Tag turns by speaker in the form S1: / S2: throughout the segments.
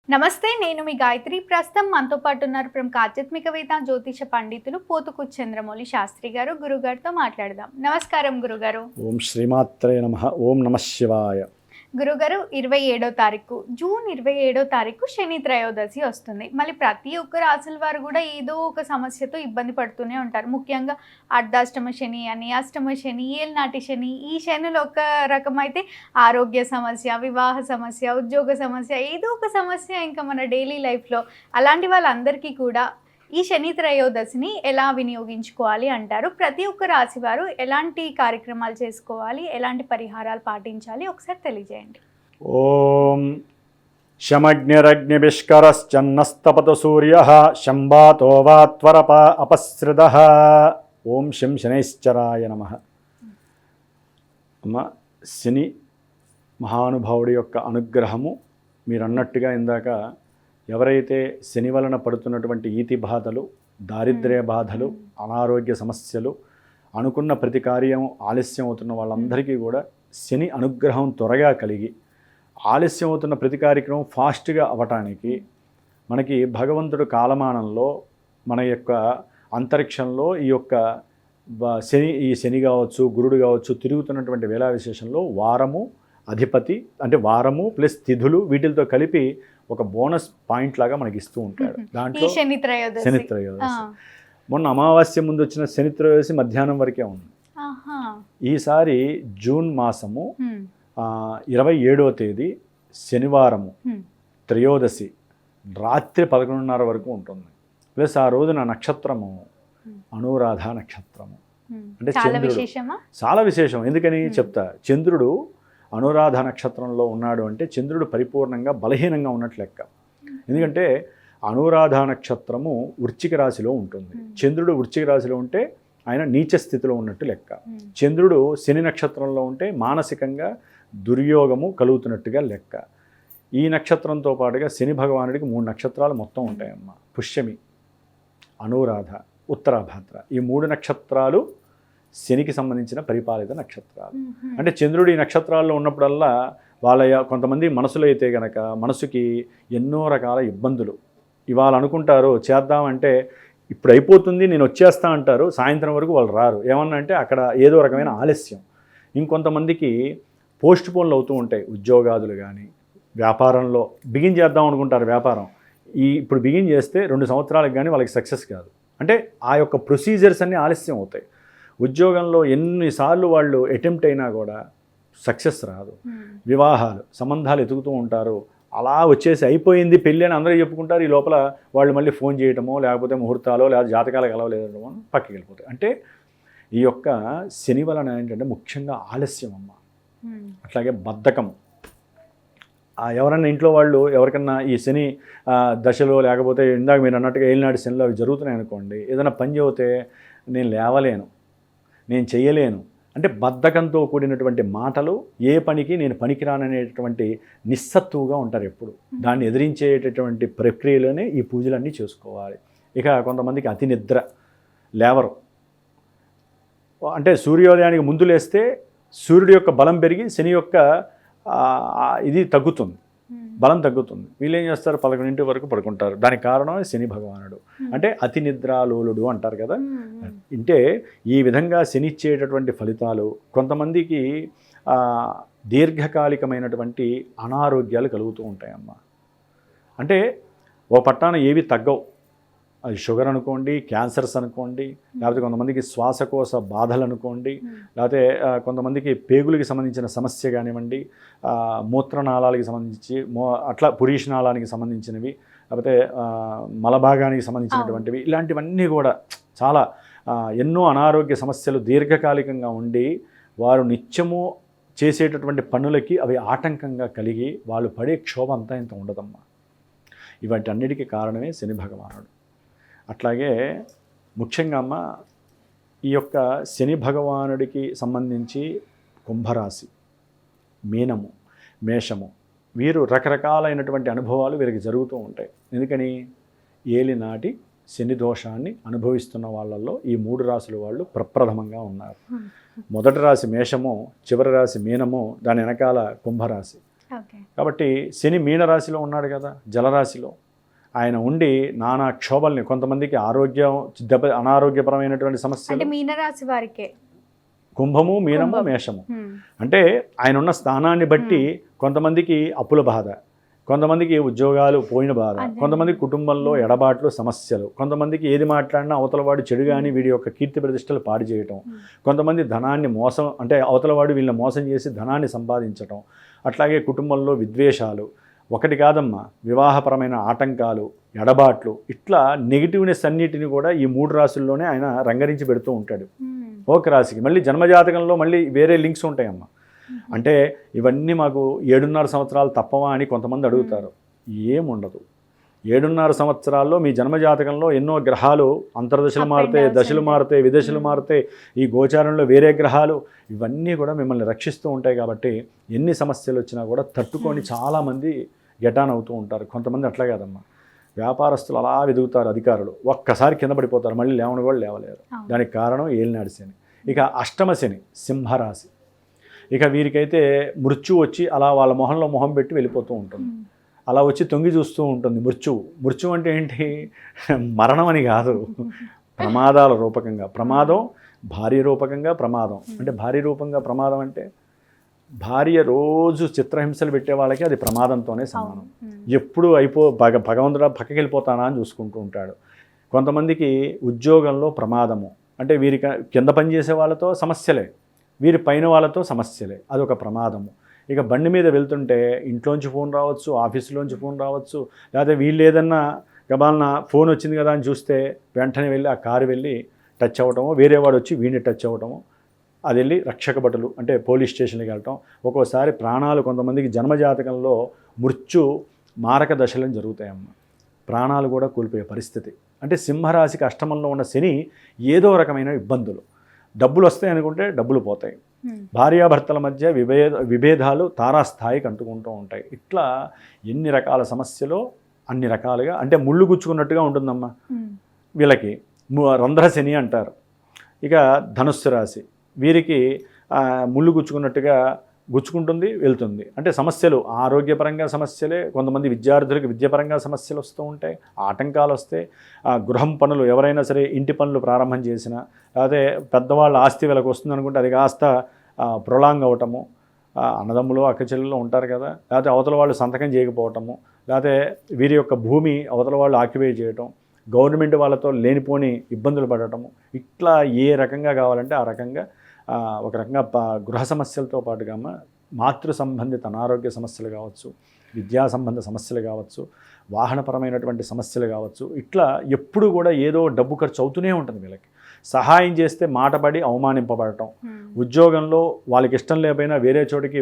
S1: నమస్తే, నేను మీ గాయత్రి. ప్రస్తుతం మనతో పాటు ఉన్నారు ప్రముఖ ఆధ్యాత్మికవేత్త, జ్యోతిష పండితులు పోతుకూర్తి చంద్రమౌళి శాస్త్రి గారు. గురుగారితో మాట్లాడదాం. నమస్కారం గురుగారు.
S2: ఓం శ్రీమాత్రే నమః. ఓం నమః శివాయ.
S1: గురుగారు, 27వ తారీఖు జూన్ 27వ తారీఖు శని త్రయోదశి వస్తుంది. మళ్ళీ ప్రతి ఒక్క రాశుల వారు కూడా ఏదో ఒక సమస్యతో ఇబ్బంది పడుతూనే ఉంటారు. ముఖ్యంగా అర్ధాష్టమ శని అని, అష్టమ శని, ఏళ్ళనాటి శని. ఈ శనులు ఒక రకమైతే ఆరోగ్య సమస్య, వివాహ సమస్య, ఉద్యోగ సమస్య, ఏదో ఒక సమస్య ఇంకా మన డైలీ లైఫ్లో. అలాంటి వాళ్ళందరికీ కూడా ఈ శని త్రయోదశిని ఎలా వినియోగించుకోవాలి అంటారు? ప్రతి ఒక్క రాశి వారు ఎలాంటి కార్యక్రమాలు చేసుకోవాలి, ఎలాంటి పరిహారాలు పాటించాలి, ఒకసారి తెలియజేయండి.
S2: ఓం శమగ్నిరగ్నిభిష్కరశ్చన్నస్తపతు సూర్యః శంబాతో వా త్వరప అపసృతః. ఓం శం శనైశ్చరాయ నమః. అమ్మ, శని మహానుభావుడి యొక్క అనుగ్రహము మీరన్నట్టుగా ఇందాక ఎవరైతే శని వలన పడుతున్నటువంటి ఈతి బాధలు, దారిద్ర్య బాధలు, అనారోగ్య సమస్యలు, అనుకున్న ప్రతి కార్యం ఆలస్యం అవుతున్న వాళ్ళందరికీ కూడా శని అనుగ్రహం త్వరగా కలిగి ఆలస్యం అవుతున్న ప్రతి కార్యక్రమం ఫాస్ట్గా అవ్వటానికి మనకి భగవంతుడు కాలమానంలో మన యొక్క అంతరిక్షంలో ఈ యొక్క ఈ శని కావచ్చు, గురుడు కావచ్చు తిరుగుతున్నటువంటి వేళా విశేషంలో వారము అధిపతి అంటే వారము ప్లస్ తిథులు వీటితో కలిపి ఒక బోనస్ పాయింట్ లాగా మనకి ఇస్తూ ఉంటాడు. దాంట్లో శని త్రయోదశి మొన్న అమావాస్య ముందు వచ్చిన శని త్రయోదశి మధ్యాహ్నం వరకే ఉంది. ఈసారి జూన్ మాసము 27వ తేదీ శనివారము త్రయోదశి రాత్రి 11:30 వరకు ఉంటుంది. ప్లస్ ఆ రోజున నక్షత్రము అనురాధ నక్షత్రము. అంటే చంద్రుడు చాలా విశేషం. ఎందుకని చెప్తా. చంద్రుడు అనురాధ నక్షత్రంలో ఉన్నాడు అంటే చంద్రుడు పరిపూర్ణంగా బలహీనంగా ఉన్నట్లు లెక్క. ఎందుకంటే అనురాధ నక్షత్రము వృశ్చిక రాశిలో ఉంటుంది. చంద్రుడు వృశ్చిక రాశిలో ఉంటే ఆయన నీచ స్థితిలో ఉన్నట్టు లెక్క. చంద్రుడు శని నక్షత్రంలో ఉంటే మానసికంగా దుర్యోగము కలుగుతున్నట్టుగా లెక్క. ఈ నక్షత్రంతో పాటుగా శని భగవానుడికి 3 నక్షత్రాలు మొత్తం ఉంటాయమ్మ. పుష్యమి, అనురాధ, ఉత్తరాభాద్ర. ఈ 3 నక్షత్రాలు శనికి సంబంధించిన పరిపాలిత నక్షత్రాలు. అంటే చంద్రుడు ఈ నక్షత్రాల్లో ఉన్నప్పుడల్లా వాళ్ళ కొంతమంది మనసులో అయితే కనుక మనసుకి ఎన్నో రకాల ఇబ్బందులు. ఇవాళ అనుకుంటారు చేద్దామంటే ఇప్పుడు అయిపోతుంది నేను వచ్చేస్తా అంటారు, సాయంత్రం వరకు వాళ్ళు రారు. ఏమన్నా అంటే అక్కడ ఏదో రకమైన ఆలస్యం. ఇంకొంతమందికి పోస్ట్ పోన్లు అవుతూ ఉంటాయి. ఉద్యోగాదులు కానీ వ్యాపారంలో బిగిన్ చేద్దాం అనుకుంటారు వ్యాపారం. ఇప్పుడు బిగిన్ చేస్తే 2 సంవత్సరాలకు కానీ వాళ్ళకి సక్సెస్ కాదు. అంటే ఆ యొక్క ప్రొసీజర్స్ అన్నీ ఆలస్యం అవుతాయి. ఉద్యోగంలో ఎన్నిసార్లు వాళ్ళు అటెంప్ట్ అయినా కూడా సక్సెస్ రాదు. వివాహాలు సంబంధాలు ఎతుకుతూ ఉంటారు. అలా వచ్చేసి అయిపోయింది పెళ్ళి అని అందరూ చెప్పుకుంటారు. ఈ లోపల వాళ్ళు మళ్ళీ ఫోన్ చేయటమో లేకపోతే ముహూర్తాలో లేదా జాతకాలు కలవలేదనో పక్కకి వెళ్ళిపోతాయి. అంటే ఈ యొక్క శని వలన ఏంటంటే ముఖ్యంగా ఆలస్యం అమ్మ. అట్లాగే బద్ధకం. ఎవరన్నా ఇంట్లో వాళ్ళు ఎవరికన్నా ఈ శని దశలో లేకపోతే ఇందాక మీరు అన్నట్టుగా ఏలినాటి శనిలో అవి జరుగుతున్నాయి అనుకోండి, ఏదైనా పని చెబితే నేను లేవలేను, నేను చెయ్యలేను అంటే బద్ధకంతో కూడినటువంటి మాటలు, ఏ పనికి నేను పనికిరాననేటువంటి నిస్సత్తువుగా ఉంటారు ఎప్పుడు. దాన్ని ఎదిరించేటటువంటి ప్రక్రియలోనే ఈ పూజలన్నీ చేసుకోవాలి. ఇక కొంతమందికి అతి నిద్ర, లేవరు. అంటే సూర్యోదయానికి ముందు లేస్తే సూర్యుడి యొక్క బలం పెరిగి శని యొక్క ఇది తగ్గుతుంది, బలం తగ్గుతుంది. వీళ్ళు ఏం చేస్తారు, 11 వరకు పడుకుంటారు. దానికి కారణం శని భగవానుడు. అంటే అతి నిద్రాలోలుడు అంటారు కదా. అంటే ఈ విధంగా శని ఇచ్చేటటువంటి ఫలితాలు కొంతమందికి దీర్ఘకాలికమైనటువంటి అనారోగ్యాలు కలుగుతూ ఉంటాయమ్మ. అంటే ఓ పట్టాన ఏవి తగ్గవు. అది షుగర్ అనుకోండి, క్యాన్సర్స్ అనుకోండి, లేకపోతే కొంతమందికి శ్వాసకోశ బాధలు అనుకోండి, లేకపోతే కొంతమందికి పేగులకి సంబంధించిన సమస్య కానివ్వండి, మూత్రనాళాలకి సంబంధించి అట్లా పురీషనాళానికి సంబంధించినవి, లేకపోతే మలభాగానికి సంబంధించినటువంటివి, ఇలాంటివన్నీ కూడా చాలా ఎన్నో అనారోగ్య సమస్యలు దీర్ఘకాలికంగా ఉండి వారు నిత్యము చేసేటటువంటి పనులకి అవి ఆటంకంగా కలిగి వాళ్ళు పడే క్షోభ అంతా ఇంత ఉండదమ్మా. ఇవాటి అన్నిటికీ కారణమే శని భగవానుడు. అట్లాగే ముఖ్యంగా అమ్మ ఈ యొక్క శని భగవానుడికి సంబంధించి కుంభరాశి, మీనము, మేషము వీరు రకరకాలైనటువంటి అనుభవాలు వీరికి జరుగుతూ ఉంటాయి. ఎందుకని ఏలినాటి శని దోషాన్ని అనుభవిస్తున్న వాళ్ళల్లో ఈ 3 రాశుల వాళ్ళు ప్రప్రథమంగా ఉన్నారు. మొదటి రాశి మేషము, చివరి రాశి మీనము, దాని వెనకాల కుంభరాశి.
S1: ఓకే.
S2: కాబట్టి శని మీనరాశిలో ఉన్నాడు కదా, జలరాశిలో ఆయన ఉండి నానా క్షోభల్ని, కొంతమందికి ఆరోగ్యం అనారోగ్యపరమైనటువంటి సమస్యలు,
S1: అంటే మీనరాశి వారికే
S2: కుంభము, మీనము,
S1: కుంభం.
S2: మేషము. అంటే ఆయన ఉన్న స్థానాన్ని బట్టి కొంతమందికి అప్పుల బాధ, కొంతమందికి ఉద్యోగాలు పోయిన బాధ, కొంతమంది కుటుంబంలో ఎడబాట్లు సమస్యలు, కొంతమందికి ఏది మాట్లాడినా అవతలవాడు చెడు కానీ వీడి యొక్క కీర్తి ప్రతిష్టలు పాడు చేయటం, కొంతమంది ధనాన్ని మోసం, అంటే అవతలవాడు వీళ్ళని మోసం చేసి ధనాన్ని సంపాదించటం, అట్లాగే కుటుంబంలో విద్వేషాలు, ఒకటి కాదమ్మా వివాహపరమైన ఆటంకాలు, ఎడబాట్లు, ఇట్లా నెగిటివ్నెస్ అన్నిటిని కూడా ఈ 3 రాశుల్లోనే ఆయన రంగరించి పెడుతూ ఉంటాడు. ఒక రాశికి మళ్ళీ జన్మజాతకంలో మళ్ళీ వేరే లింక్స్ ఉంటాయమ్మా. అంటే ఇవన్నీ మాకు 7.5 సంవత్సరాలు తప్పవా అని కొంతమంది అడుగుతారు. ఏముండదు. 7.5 సంవత్సరాల్లో మీ జన్మజాతకంలో ఎన్నో గ్రహాలు అంతర్దశలు మారుతాయి, దశలు మారుతాయి, విదశలు మారుతాయి, ఈ గోచారంలో వేరే గ్రహాలు, ఇవన్నీ కూడా మిమ్మల్ని రక్షిస్తూ ఉంటాయి. కాబట్టి ఎన్ని సమస్యలు వచ్చినా కూడా తట్టుకొని చాలామంది గెటాన్ అవుతూ ఉంటారు. కొంతమంది అట్లా కాదమ్మా, వ్యాపారస్తులు అలా వెదుగుతారు, అధికారులు ఒక్కసారి కింద పడిపోతారు, మళ్ళీ లేవని కూడా లేవలేరు. దానికి కారణం ఏలినాడు శని. ఇక అష్టమ శని, సింహరాశి. ఇక వీరికైతే మృత్యు వచ్చి అలా వాళ్ళ మొహంలో మొహం పెట్టి వెళ్ళిపోతూ ఉంటుంది, అలా వచ్చి తొంగి చూస్తూ ఉంటుంది. మృత్యు అంటే ఏంటి? మరణం అని కాదు, ప్రమాదాల రూపకంగా ప్రమాదం, భార్య రూపకంగా ప్రమాదం. అంటే భార్య రూపంగా ప్రమాదం అంటే భార్య రోజు చిత్రహింసలు పెట్టే వాళ్ళకి అది ప్రమాదంతోనే సమానం. ఎప్పుడు భగవంతుడా పక్కకి వెళ్ళిపోతానా అని చూసుకుంటూ ఉంటాడు. కొంతమందికి ఉద్యోగంలో ప్రమాదము, అంటే వీరి కింద పనిచేసే వాళ్ళతో సమస్యలే, వీరి పైన వాళ్ళతో సమస్యలే, అదొక ప్రమాదము. ఇక బండి మీద వెళ్తుంటే ఇంట్లోంచి ఫోన్ రావచ్చు, ఆఫీసులోంచి ఫోన్ రావచ్చు, లేకపోతే వీళ్ళు ఏదన్నా గబాలన ఫోన్ వచ్చింది కదా అని చూస్తే వెంటనే వెళ్ళి ఆ కారు వెళ్ళి టచ్ అవ్వటము, వేరే వాడు వచ్చి వీడిని టచ్ అవ్వటము, అది వెళ్ళి రక్షక భటులు అంటే పోలీస్ స్టేషన్కి వెళ్ళటం. ఒక్కోసారి ప్రాణాలు, కొంతమందికి జన్మజాతకంలో మృత్యు మారక దశలను జరుగుతాయమ్మ, ప్రాణాలు కూడా కోల్పోయే పరిస్థితి. అంటే సింహరాశికి అష్టమంలో ఉన్న శని ఏదో రకమైన ఇబ్బందులు, డబ్బులు వస్తాయి అనుకుంటే డబ్బులు పోతాయి, భార్యాభర్తల మధ్య విభేదాలు తారాస్థాయికి అంటుకుంటూ ఉంటాయి. ఇట్లా ఎన్ని రకాల సమస్యలు అన్ని రకాలుగా, అంటే ముళ్ళు గుచ్చుకున్నట్టుగా ఉంటుందమ్మా వీళ్ళకి. రంధ్ర శని అంటారు. ఇక ధనుస్సు రాశి, వీరికి ముళ్ళు గుచ్చుకున్నట్టుగా గుచ్చుకుంటుంది, వెళ్తుంది. అంటే సమస్యలు ఆరోగ్యపరంగా సమస్యలే, కొంతమంది విద్యార్థులకు విద్యాపరంగా సమస్యలు వస్తూ ఉంటాయి, ఆటంకాలు వస్తాయి. గృహం పనులు, ఎవరైనా సరే ఇంటి పనులు ప్రారంభం చేసినా, లేకపోతే పెద్దవాళ్ళ ఆస్తి వీళ్ళకి వస్తుంది అనుకుంటే అది కాస్త ప్రొలాంగ్ అవ్వటము, అన్నదమ్ములు అక్కచెల్లెలు ఉంటారు కదా, లేకపోతే అవతల వాళ్ళు సంతకం చేయకపోవటము, లేకపోతే వీరి యొక్క భూమి అవతల వాళ్ళు ఆక్యుపై చేయటం, గవర్నమెంట్ వాళ్ళతో లేనిపోని ఇబ్బందులు పడటము, ఇట్లా ఏ రకంగా కావాలంటే ఆ రకంగా ఒక రకంగా గృహ సమస్యలతో పాటుగా మాతృ సంబంధిత అనారోగ్య సమస్యలు కావచ్చు, విద్యా సంబంధ సమస్యలు కావచ్చు, వాహనపరమైనటువంటి సమస్యలు కావచ్చు, ఇట్లా ఎప్పుడు కూడా ఏదో డబ్బు ఖర్చు అవుతూనే ఉంటుంది వీళ్ళకి. సహాయం చేస్తే మాటపడి అవమానింపబడటం, ఉద్యోగంలో వాళ్ళకి ఇష్టం లేకపోయినా వేరే చోటికి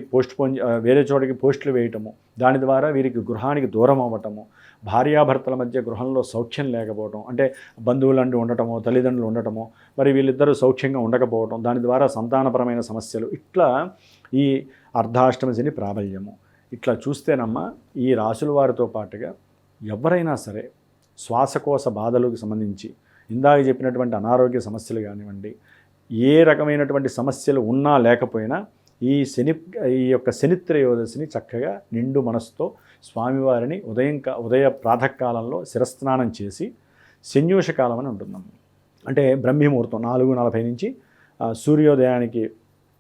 S2: పోస్టులు వేయటము, దాని ద్వారా వీరికి గృహానికి దూరం అవ్వటము, భార్యాభర్తల మధ్య గృహంలో సౌఖ్యం లేకపోవటం, అంటే బంధువులంటూ ఉండటము, తల్లిదండ్రులు ఉండటము, మరి వీళ్ళిద్దరూ సౌఖ్యంగా ఉండకపోవటం, దాని ద్వారా సంతానపరమైన సమస్యలు, ఇట్లా ఈ అర్ధాష్టమ శని ప్రాబల్యము. ఇట్లా చూస్తేనమ్మా ఈ రాశుల వారితో పాటుగా ఎవరైనా సరే శ్వాసకోశ బాధలకు సంబంధించి ఇందాక చెప్పినటువంటి అనారోగ్య సమస్యలు కానివ్వండి, ఏ రకమైనటువంటి సమస్యలు ఉన్నా లేకపోయినా ఈ యొక్క శనిత్రయోదశిని చక్కగా నిండు మనసుతో స్వామివారిని ఉదయ ప్రాతకాలంలో శిరస్నానం చేసి, శన్యూష కాలం అని ఉంటుందమ్మ, అంటే బ్రహ్మముహూర్తం 4:40 నుంచి సూర్యోదయానికి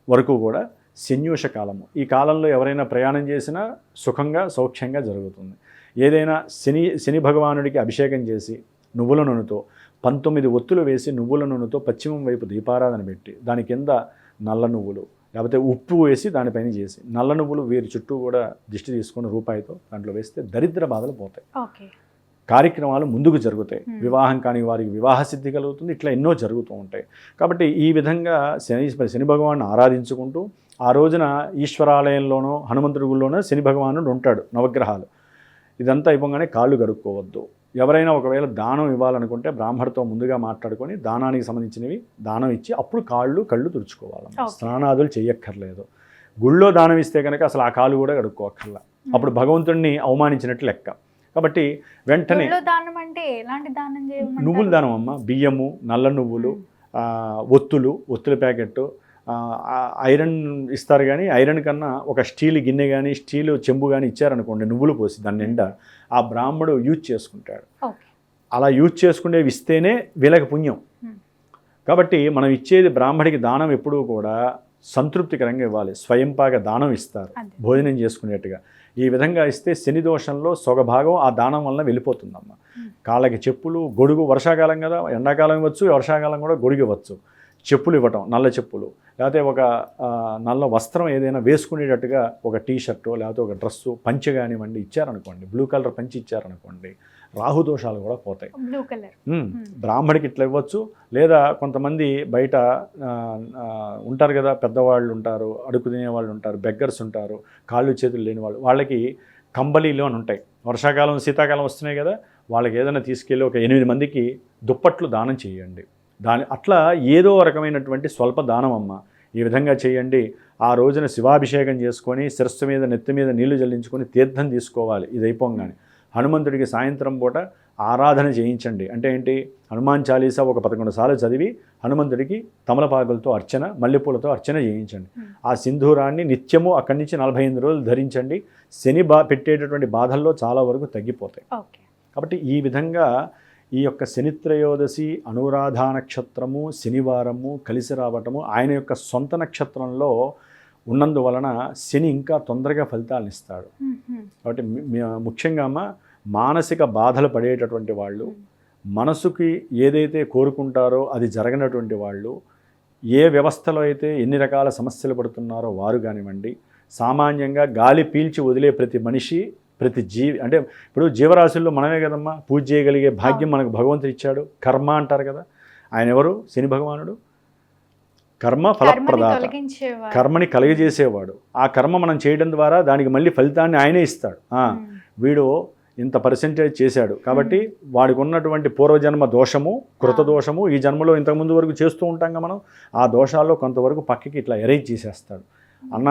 S2: వరకు కూడా శన్యూష కాలము. ఈ కాలంలో ఎవరైనా ప్రయాణం చేసినా సుఖంగా సౌఖ్యంగా జరుగుతుంది. ఏదైనా శని భగవానుడికి అభిషేకం చేసి నువ్వుల నూనెతో 19 ఒత్తులు వేసి నువ్వుల నూనెతో పశ్చిమం వైపు దీపారాధన పెట్టి దాని కింద నల్ల నువ్వులు లేకపోతే ఉప్పు వేసి దానిపైన చేసి, నల్ల నువ్వులు వీరి చుట్టూ కూడా దిష్టి తీసుకొని రూపాయితో దాంట్లో వేస్తే దరిద్ర బాధలు పోతాయి, కార్యక్రమాలు ముందుకు జరుగుతాయి, వివాహం కాని వారికి వివాహ సిద్ధి కలుగుతుంది, ఇట్లా ఎన్నో జరుగుతూ ఉంటాయి. కాబట్టి ఈ విధంగా శని భగవాన్ని ఆరాధించుకుంటూ ఆ రోజున ఈశ్వరాలయంలోనో హనుమంతుడి గుళ్ళోనో శని భగవానుడు ఉంటాడు, నవగ్రహాలు. ఇదంతా అయిపోగానే కాళ్ళు గడుక్కోవద్దు. ఎవరైనా ఒకవేళ దానం ఇవ్వాలనుకుంటే బ్రాహ్మడితో ముందుగా మాట్లాడుకొని దానానికి సంబంధించినవి దానం ఇచ్చి అప్పుడు కళ్ళు తుడుచుకోవాలి, స్నానాదులు చెయ్యక్కర్లేదు. గుళ్ళో దానం ఇస్తే కనుక అసలు ఆ కాళ్ళు కూడా కడుక్కోక్కర్లా, అప్పుడు భగవంతుడిని అవమానించినట్టు లెక్క. కాబట్టి వెంటనే నువ్వుల దానం అమ్మ, బియ్యము, నల్ల నువ్వులు, ఒత్తుల ప్యాకెట్టు, ఐరన్ ఇస్తారు, కానీ ఐరన్ కన్నా ఒక స్టీల్ గిన్నె కానీ స్టీల్ చెంబు కానీ ఇచ్చారనుకోండి, నువ్వులు పోసి దాని నిండా ఆ బ్రాహ్మడు యూజ్ చేసుకుంటాడు. అలా యూజ్ చేసుకునేవి ఇస్తేనే వీళ్ళకి పుణ్యం. కాబట్టి మనం ఇచ్చేది బ్రాహ్మడికి దానం ఎప్పుడూ కూడా సంతృప్తికరంగా ఇవ్వాలి. స్వయంపాక దానం ఇస్తారు భోజనం చేసుకునేట్టుగా. ఈ విధంగా ఇస్తే శని దోషంలో సొగభాగం ఆ దానం వలన వెళ్ళిపోతుందమ్మ. కాళ్ళకి చెప్పులు, గొడుగు, వర్షాకాలం కదా, ఎండాకాలం ఇవ్వచ్చు, వర్షాకాలం కూడా గొడుగు ఇవ్వచ్చు. చెప్పులు ఇవ్వటం, నల్ల చెప్పులు, లేకపోతే ఒక నల్ల వస్త్రం ఏదైనా వేసుకునేటట్టుగా ఒక టీషర్టు లేకపోతే ఒక డ్రెస్సు, పంచె కానివ్వండి ఇచ్చారనుకోండి, బ్లూ కలర్ పంచి ఇచ్చారనుకోండి, రాహుదోషాలు కూడా పోతాయి.
S1: బ్లూ కలర్
S2: బ్రాహ్మడికి ఇట్లా ఇవ్వచ్చు. లేదా కొంతమంది బయట ఉంటారు కదా, పెద్దవాళ్ళు ఉంటారు, అడుగు తినేవాళ్ళు ఉంటారు, బెగ్గర్స్ ఉంటారు, కాళ్ళు చేతులు లేని వాళ్ళు, వాళ్ళకి కంబలీలు అని ఉంటాయి. వర్షాకాలం శీతాకాలం వస్తున్నాయి కదా, వాళ్ళకి ఏదైనా తీసుకెళ్ళి ఒక 8 మందికి దుప్పట్లు దానం చేయండి. అట్లా ఏదో రకమైనటువంటి స్వల్ప దానం అమ్మ. ఈ విధంగా చేయండి. ఆ రోజున శివాభిషేకం చేసుకొని శిరస్సు మీద నెత్తి మీద నీళ్లు జల్లించుకొని తీర్థం తీసుకోవాలి. ఇది అయిపోగానే హనుమంతుడికి సాయంత్రం పూట ఆరాధన చేయించండి. అంటే ఏంటి, హనుమాన్ చాలీసా ఒక 11 సార్లు చదివి హనుమంతుడికి తమలపాకులతో అర్చన, మల్లెపూలతో అర్చన చేయించండి. ఆ సింధూరాన్ని నిత్యము అక్కడి నుంచి 45 రోజులు ధరించండి. శని పెట్టేటటువంటి బాధల్లో చాలా వరకు తగ్గిపోతాయి. కాబట్టి ఈ విధంగా ఈ యొక్క శనిత్రయోదశి అనురాధ నక్షత్రము శనివారము కలిసి రావటము ఆయన యొక్క సొంత నక్షత్రంలో ఉన్నందువలన శని ఇంకా తొందరగా ఫలితాలను ఇస్తాడు. కాబట్టి ముఖ్యంగా మానసిక బాధలు పడేటటువంటి వాళ్ళు, మనసుకి ఏదైతే కోరుకుంటారో అది జరగనటువంటి వాళ్ళు, ఏ వ్యవస్థలో అయితే ఎన్ని రకాల సమస్యలు పడుతున్నారో వారు కానివ్వండి, సామాన్యంగా గాలి పీల్చి వదిలే ప్రతి మనిషి, ప్రతి జీవి, అంటే ఇప్పుడు జీవరాశుల్లో మనమే కదమ్మా పూజ చేయగలిగే భాగ్యం మనకు భగవంతుడు ఇచ్చాడు. కర్మ అంటారు కదా, ఆయన ఎవరు? శని భగవానుడు. కర్మ ఫలప్రదాత, కర్మని కలుగజేసేవాడు. ఆ కర్మ మనం చేయడం ద్వారా దానికి మళ్ళీ ఫలితాన్ని ఆయనే ఇస్తాడు. వీడు ఇంత పర్సెంటేజ్ చేశాడు కాబట్టి వాడికి ఉన్నటువంటి పూర్వజన్మ దోషము, కృత దోషము ఈ జన్మలో ఇంతకుముందు వరకు చేస్తూ ఉంటాం మనం, ఆ దోషాల్లో కొంతవరకు పక్కకి ఇట్లా ఎరేజ్ చేసేస్తాడు. అన్న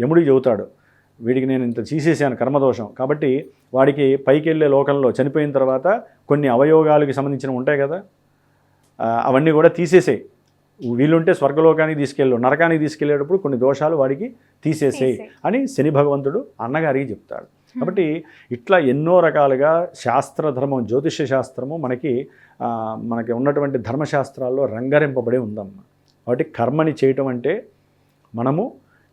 S2: యముడికి చెబుతాడు, వీడికి నేను ఇంత తీసేసాను కర్మదోషం, కాబట్టి వాడికి పైకి వెళ్ళే లోకంలో చనిపోయిన తర్వాత కొన్ని అవయోగాలకి సంబంధించిన ఉంటాయి కదా, అవన్నీ కూడా తీసేసేయి. వీళ్ళుంటే స్వర్గలోకానికి తీసుకెళ్ళు, నరకానికి తీసుకెళ్లేటప్పుడు కొన్ని దోషాలు వాడికి తీసేసేయి అని శని భగవంతుడు అన్నగారికి చెప్తాడు. కాబట్టి ఇట్లా ఎన్నో రకాలుగా శాస్త్రధర్మం, జ్యోతిష్య శాస్త్రము మనకి ఉన్నటువంటి ధర్మశాస్త్రాల్లో రంగరింపబడి ఉందమ్మ. కాబట్టి కర్మని చేయటం అంటే మనము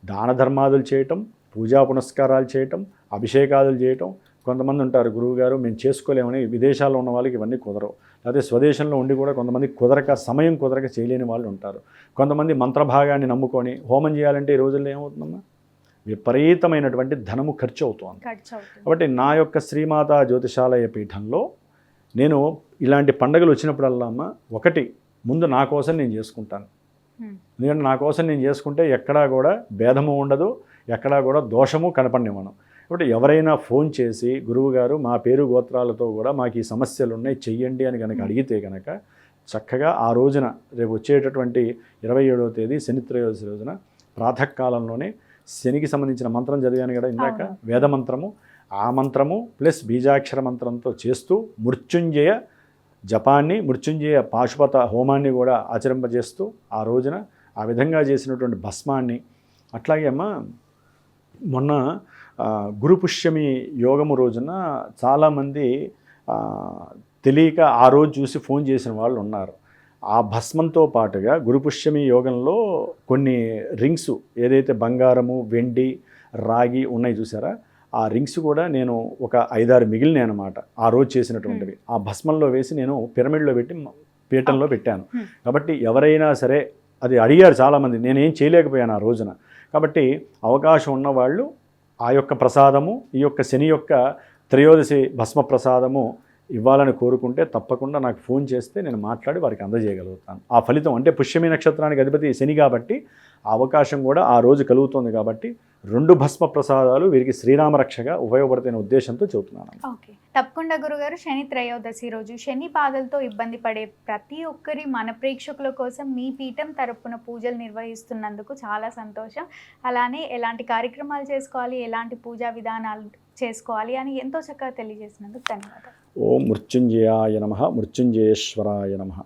S2: దాన ధర్మాదులు చేయటం, పూజా పునస్కారాలు చేయటం, అభిషేకాదులు చేయటం. కొంతమంది ఉంటారు, గురువుగారు మేము చేసుకోలేమని, విదేశాల్లో ఉన్న వాళ్ళకి ఇవన్నీ కుదరవు, లేకపోతే స్వదేశంలో ఉండి కూడా కొంతమంది సమయం కుదరక చేయలేని వాళ్ళు ఉంటారు. కొంతమంది మంత్రభాగాన్ని నమ్ముకొని హోమం చేయాలంటే ఈ రోజుల్లో ఏమవుతుందమ్మా, విపరీతమైనటువంటి ధనము ఖర్చు అవుతుంది. కాబట్టి నా యొక్క శ్రీమాతా జ్యోతిషాలయ పీఠంలో నేను ఇలాంటి పండుగలు వచ్చినప్పుడల్లా అమ్మ, ఒకటి ముందు నా కోసం నేను చేసుకుంటాను. ఎందుకంటే నా కోసం నేను చేసుకుంటే ఎక్కడా కూడా భేదము ఉండదు, ఎక్కడా కూడా దోషము కనపడినివ్వను. కాబట్టి ఎవరైనా ఫోన్ చేసి గురువుగారు మా పేరు గోత్రాలతో కూడా మాకు ఈ సమస్యలు ఉన్నాయి చెయ్యండి అని కనుక అడిగితే కనుక చక్కగా ఆ రోజున, రేపు వచ్చేటటువంటి 27వ తేదీ శనిత్రయోదశి రోజున ప్రాతకాలంలోనే శనికి సంబంధించిన మంత్రం చదివాను కదా ఇందాక, వేదమంత్రము, ఆ మంత్రము ప్లస్ బీజాక్షర మంత్రంతో చేస్తూ మృత్యుంజయ జపాన్ని, మృత్యుంజయ పాశుపత హోమాన్ని కూడా ఆచరింపజేస్తూ ఆ రోజున ఆ విధంగా చేసినటువంటి భస్మాన్ని. అట్లాగే అమ్మ, మొన్న గురుపుష్యమి యోగము రోజున చాలామంది తెలియక ఆ రోజు చూసి ఫోన్ చేసిన వాళ్ళు ఉన్నారు. ఆ భస్మంతో పాటుగా గురుపుష్యమి యోగంలో కొన్ని రింగ్స్, ఏదైతే బంగారము, వెండి, రాగి ఉన్నాయి చూసారా, ఆ రింగ్స్ కూడా నేను ఒక 5-6 మిగిలినాయి అన్నమాట ఆ రోజు చేసినటువంటివి. ఆ భస్మంలో వేసి నేను పిరమిడ్లో పెట్టి పీఠంలో పెట్టాను. కాబట్టి ఎవరైనా సరే, అది అడిగారు చాలామంది, నేనేం చేయలేకపోయాను ఆ రోజున. కాబట్టి అవకాశం ఉన్నవాళ్ళు ఆ యొక్క ప్రసాదము, ఈ యొక్క శని యొక్క త్రయోదశి భస్మ ప్రసాదము ఇవ్వాలని కోరుకుంటే తప్పకుండా నాకు ఫోన్ చేస్తే నేను మాట్లాడి వారికి అందజేయగలుగుతాను. ఆ ఫలితం అంటే పుష్యమి నక్షత్రానికి అధిపతి శని కాబట్టి ఆ అవకాశం కూడా ఆ రోజు కలుగుతుంది. కాబట్టి 2 భస్మ ప్రసాదాలు వీరికి శ్రీరామరక్షగా ఉపయోగపడుతున్న ఉద్దేశంతో చెబుతున్నాను.
S1: ఓకే, తప్పకుండా గురుగారు. శని త్రయోదశి రోజు శని బాధలతో ఇబ్బంది పడే ప్రతి ఒక్కరి మన ప్రేక్షకుల కోసం మీ పీఠం తరపున పూజలు నిర్వహిస్తున్నందుకు చాలా సంతోషం. అలానే ఎలాంటి కార్యక్రమాలు చేసుకోవాలి, ఎలాంటి పూజా విధానాలు చేసుకోవాలి అని ఎంతో చక్కగా తెలియజేసినందుకు ధన్యవాదాలు.
S2: ఓం మృత్యుంజయాయ నమః, మృత్యుంజయేశ్వరాయ నమః.